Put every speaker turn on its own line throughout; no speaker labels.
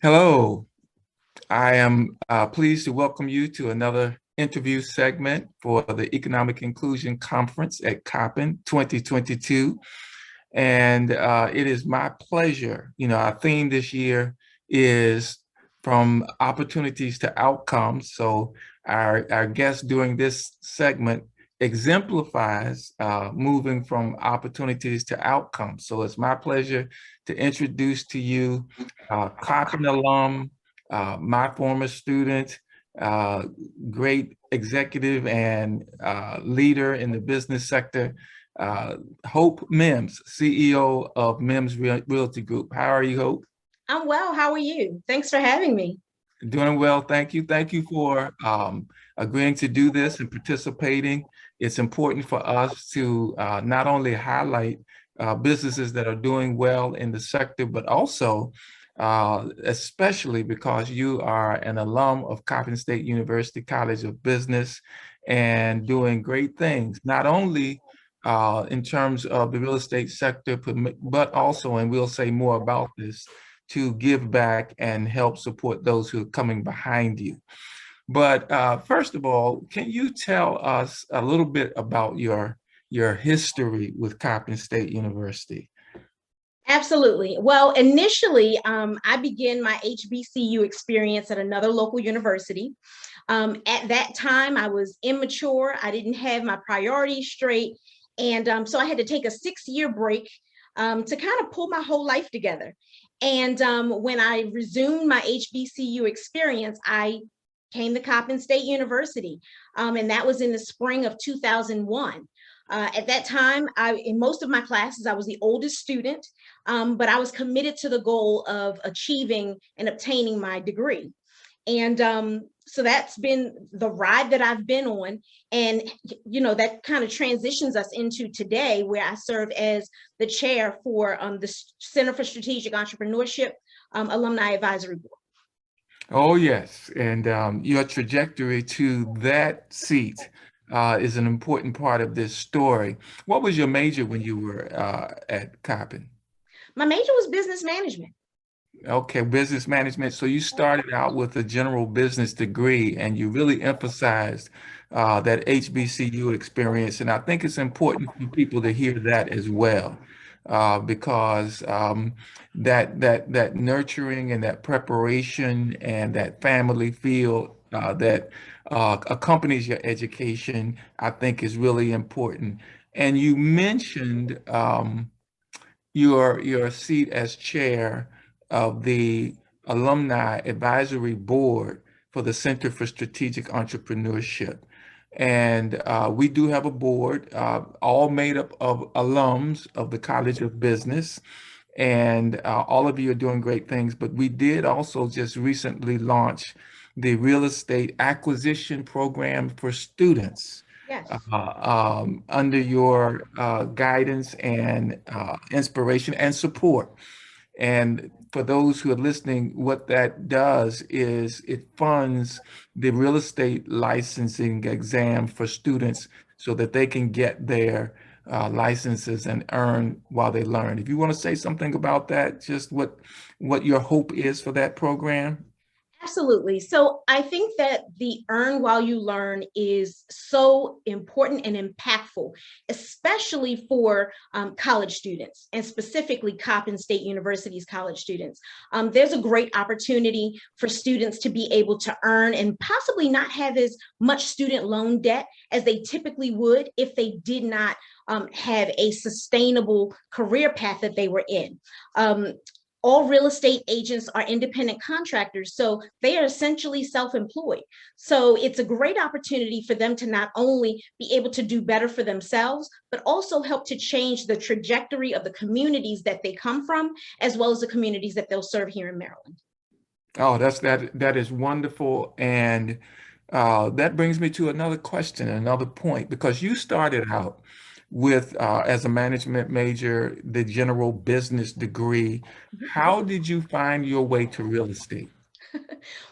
Hello, I am pleased to welcome you to another interview segment for the Economic Inclusion Conference at COPN 2022. And it is my pleasure. Our theme this year is from opportunities to outcomes. So our guest during this segment exemplifies moving from opportunities to outcomes. So it's my pleasure to introduce to you Coppin alum, my former student, uh, great executive and leader in the business sector, Hope Mims, CEO of Mims Realty Group. How are you, Hope?
I'm well. How are you? Thanks for having me.
Doing well, thank you. Thank you for agreeing to do this and participating. It's important for us to not only highlight businesses that are doing well in the sector, but also, especially because you are an alum of Coppin State University College of Business and doing great things, not only in terms of the real estate sector, but also, and we'll say more about this, to give back and help support those who are coming behind you. But first of all, can you tell us a little bit about your history with Coppin State University?
Absolutely. Well, initially, I began my HBCU experience at another local university. At that time, I was immature. I didn't have my priorities straight. And so I had to take a 6-year break to kind of pull my whole life together. And when I resumed my HBCU experience, I came to Coppin State University, and that was in the spring of 2001. At that time, in most of my classes, I was the oldest student, but I was committed to the goal of achieving and obtaining my degree. And so that's been the ride that I've been on. And, that kind of transitions us into today, where I serve as the chair for the Center for Strategic Entrepreneurship Alumni Advisory Board.
Oh, yes. And your trajectory to that seat is an important part of this story. What was your major when you were at Coppin?
My major was business management.
Okay, business management. So you started out with a general business degree and you really emphasized that HBCU experience. And I think it's important for people to hear that as well, because that nurturing and that preparation and that family feel that accompanies your education, I think is really important. And you mentioned your seat as chair of the Alumni Advisory Board for the Center for Strategic Entrepreneurship. And we do have a board, all made up of alums of the College of Business. And all of you are doing great things. But we did also just recently launch the real estate acquisition program for students
Yes.
under your guidance and inspiration and support. And for those who are listening, what that does is it funds the real estate licensing exam for students so that they can get their licenses and earn while they learn. If you want to say something about that, just what your hope is for that program.
Absolutely. So I think that the earn while you learn is so important and impactful, especially for college students and specifically Coppin State University's college students. There's a great opportunity for students to be able to earn and possibly not have as much student loan debt as they typically would if they did not have a sustainable career path that they were in. All real estate agents are independent contractors, so they are essentially self-employed. So it's a great opportunity for them to not only be able to do better for themselves, but also help to change the trajectory of the communities that they come from, as well as the communities that they'll serve here in Maryland.
Oh, that is wonderful. And that brings me to another question, another point, because you started out with as a management major, the general business degree. How did you find your way to real estate?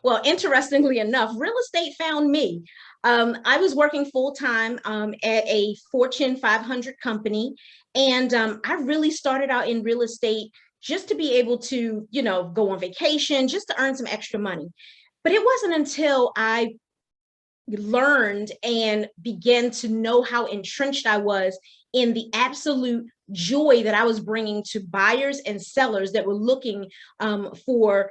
Well, interestingly enough, real estate found me. I was working full time at a Fortune 500 company, and I really started out in real estate just to be able to, go on vacation, just to earn some extra money. But it wasn't until I learned and began to know how entrenched I was in the absolute joy that I was bringing to buyers and sellers that were looking for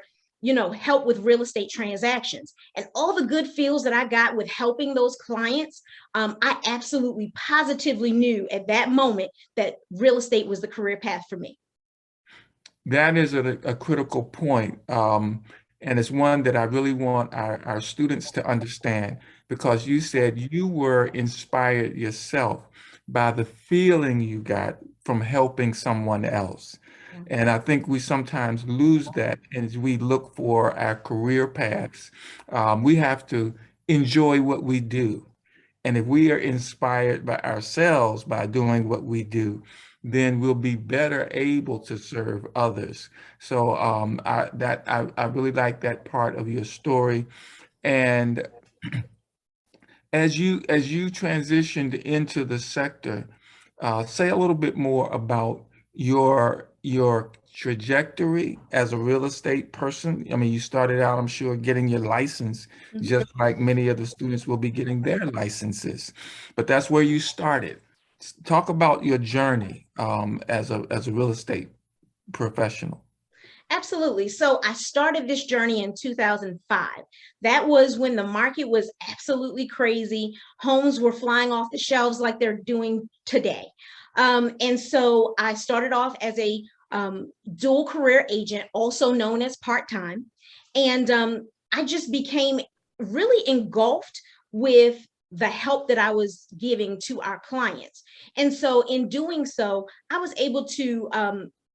help with real estate transactions, and all the good feels that I got with helping those clients. I absolutely positively knew at that moment that real estate was the career path for me.
That is a critical point. And it's one that I really want our students to understand, because you said you were inspired yourself by the feeling you got from helping someone else.
Yeah.
And I think we sometimes lose that as we look for our career paths. We have to enjoy what we do. And if we are inspired by ourselves by doing what we do, then we'll be better able to serve others. So I really like that part of your story. And as you transitioned into the sector, say a little bit more about your trajectory as a real estate person. I mean, you started out, I'm sure, getting your license,
Mhm.
just like many of the students will be getting their licenses. But that's where you started. Talk about your journey as a real estate professional.
Absolutely. So I started this journey in 2005. That was when the market was absolutely crazy. Homes were flying off the shelves like they're doing today. And so I started off as a dual career agent, also known as part time. And I just became really engulfed with the help that I was giving to our clients. And so in doing so, I was able to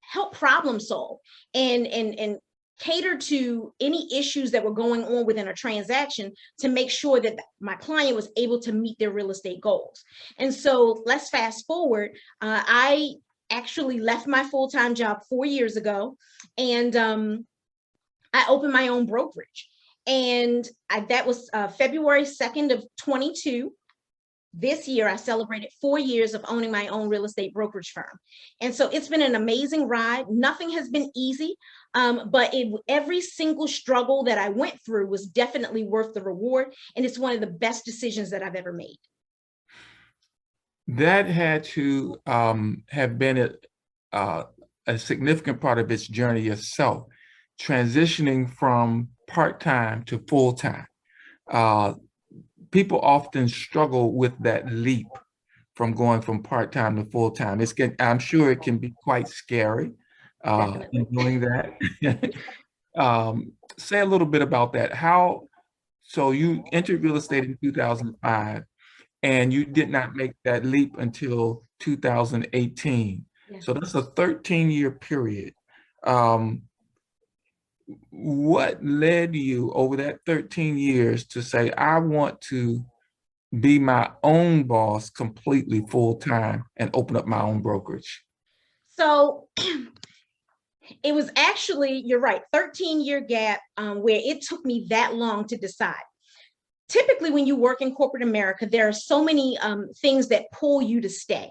help problem solve and cater to any issues that were going on within a transaction to make sure that my client was able to meet their real estate goals. And so let's fast forward. I actually left my full-time job 4 years ago, and I opened my own brokerage. And that was February 2nd of 22. This year I celebrated 4 years of owning my own real estate brokerage firm. And so it's been an amazing ride. Nothing has been easy, but every single struggle that I went through was definitely worth the reward. And it's one of the best decisions that I've ever made.
That had to have been uh, a significant part of its journey yourself, transitioning from part-time to full-time. Uh, People often struggle with that leap from going from part-time to full-time. I'm sure it can be quite scary in
Definitely.
doing that. Say a little bit about that. So you entered real estate in 2005, and you did not make that leap until 2018.
Yes.
So that's a 13-year period. Um, what led you over that 13 years to say, I want to be my own boss completely full time and open up my own brokerage?
So it was actually, you're right, 13-year gap where it took me that long to decide. Typically, when you work in corporate America, there are so many things that pull you to stay.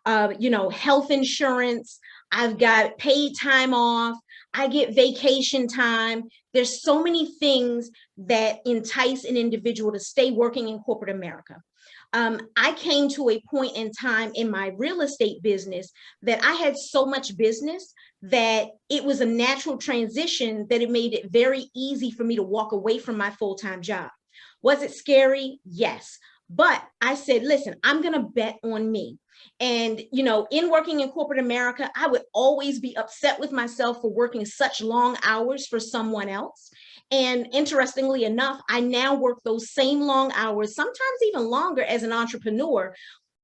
Health insurance, I've got paid time off, I get vacation time. There's so many things that entice an individual to stay working in corporate America. I came to a point in time in my real estate business that I had so much business that it was a natural transition that it made it very easy for me to walk away from my full-time job. Was it scary? Yes. But I said, listen, I'm going to bet on me. And, in working in corporate America, I would always be upset with myself for working such long hours for someone else. And interestingly enough, I now work those same long hours, sometimes even longer as an entrepreneur.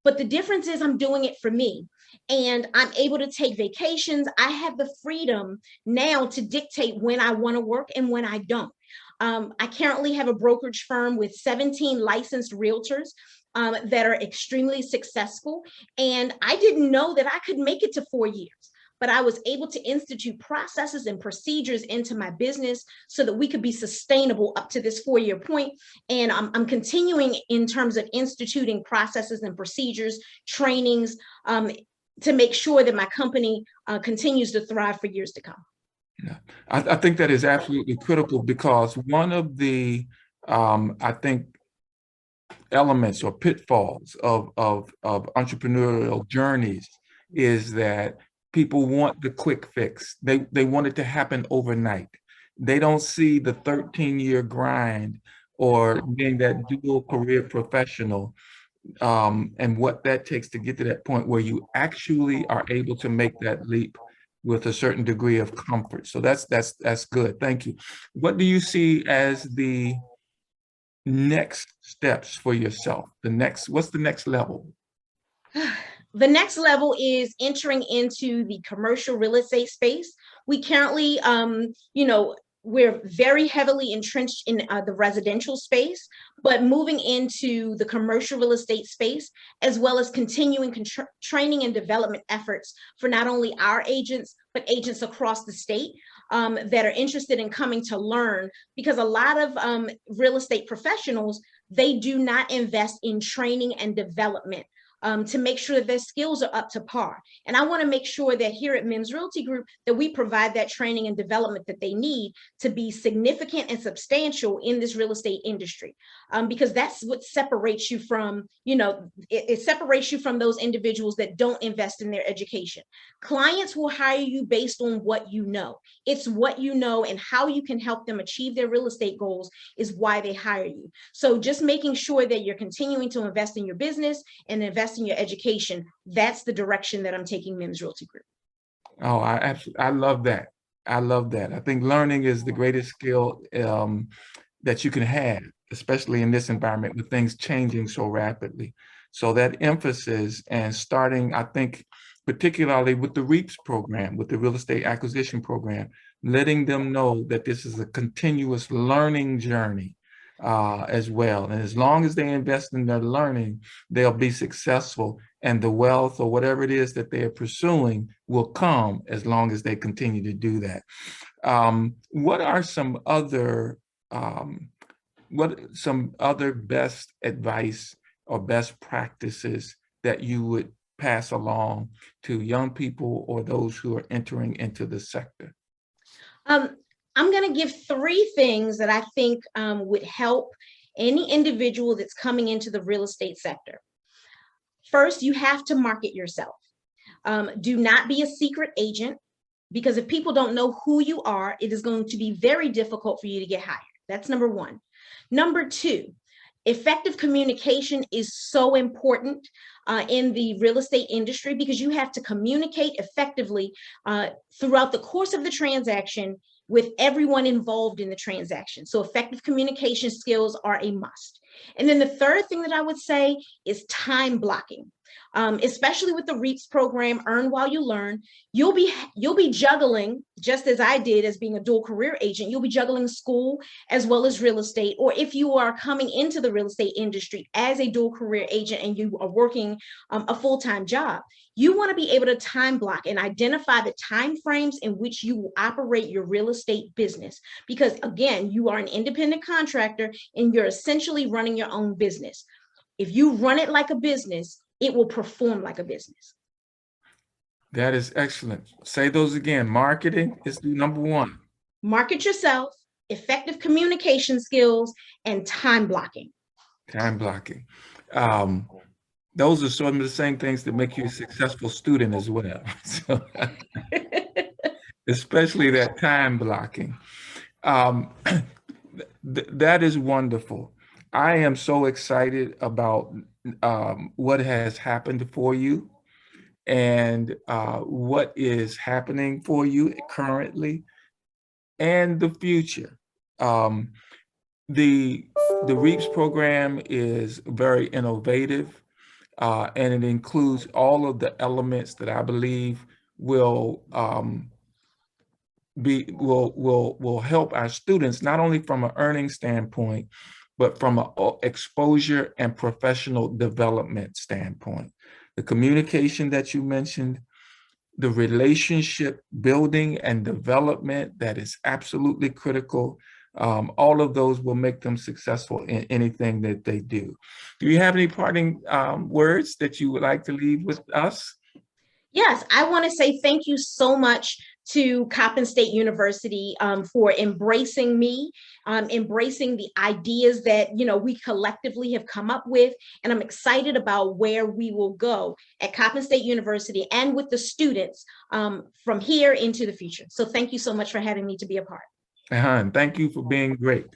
But the difference is I'm doing it for me, and I'm able to take vacations. I have the freedom now to dictate when I want to work and when I don't. I currently have a brokerage firm with 17 licensed realtors that are extremely successful. And I didn't know that I could make it to 4 years, but I was able to institute processes and procedures into my business so that we could be sustainable up to this 4 year point. And I'm continuing in terms of instituting processes and procedures, trainings, to make sure that my company continues to thrive for years to come.
Yeah. I think that is absolutely critical, because one of the, I think, elements or pitfalls of entrepreneurial journeys is that people want the quick fix. They want it to happen overnight. They don't see the 13-year grind or being that dual career professional, and what that takes to get to that point where you actually are able to make that leap with a certain degree of comfort. So that's good. Thank you. What do you see as the next steps for yourself? What's the next level?
The next level is entering into the commercial real estate space. We currently, we're very heavily entrenched in the residential space, but moving into the commercial real estate space, as well as continuing training and development efforts for not only our agents, but agents across the state that are interested in coming to learn, because a lot of real estate professionals, they do not invest in training and development to make sure that their skills are up to par. And I want to make sure that here at Mims Realty Group, that we provide that training and development that they need to be significant and substantial in this real estate industry. Because that's what separates you from, it separates you from those individuals that don't invest in their education. Clients will hire you based on what you know. It's what you know and how you can help them achieve their real estate goals is why they hire you. So just making sure that you're continuing to invest in your business and invest in your education, that's the direction that I'm taking Mims Realty Group.
Oh, I love that. I love that. I think learning is the greatest skill that you can have, especially in this environment with things changing so rapidly. So that emphasis and starting, I think, particularly with the REAPS program, with the real estate acquisition program, letting them know that this is a continuous learning journey as well. And as long as they invest in their learning, they'll be successful, and the wealth or whatever it is that they are pursuing will come as long as they continue to do that. What are some other best advice or best practices that you would pass along to young people or those who are entering into the sector?
I'm going to give 3 things that I think would help any individual that's coming into the real estate sector. First, you have to market yourself. Do not be a secret agent, because if people don't know who you are, it is going to be very difficult for you to get hired. That's number 1. Number 2, effective communication is so important in the real estate industry, because you have to communicate effectively throughout the course of the transaction with everyone involved in the transaction. So effective communication skills are a must. And then the third thing that I would say is time blocking. Especially with the REAPS program, Earn While You Learn, you'll be juggling, just as I did as being a dual career agent, you'll be juggling school as well as real estate. Or if you are coming into the real estate industry as a dual career agent and you are working a full-time job, you want to be able to time block and identify the time frames in which you will operate your real estate business. Because again, you are an independent contractor and you're essentially running your own business. If you run it like a business, it will perform like a business.
That is excellent. Say those again. Marketing is the number 1.
Market yourself, effective communication skills, and time blocking.
Time blocking. Those are some of the same things that make you a successful student as well. So, especially that time blocking. That is wonderful. I am so excited about what has happened for you and what is happening for you currently and the future. The REAPS program is very innovative, and it includes all of the elements that I believe will help our students, not only from an earning standpoint, but from an exposure and professional development standpoint. The communication that you mentioned, the relationship building and development, that is absolutely critical. All of those will make them successful in anything that they do. Do you have any parting words that you would like to leave with us?
Yes, I want to say thank you so much to Coppin State University for embracing me, embracing the ideas that we collectively have come up with, and I'm excited about where we will go at Coppin State University and with the students from here into the future. So thank you so much for having me to be a part.
And thank you for being great.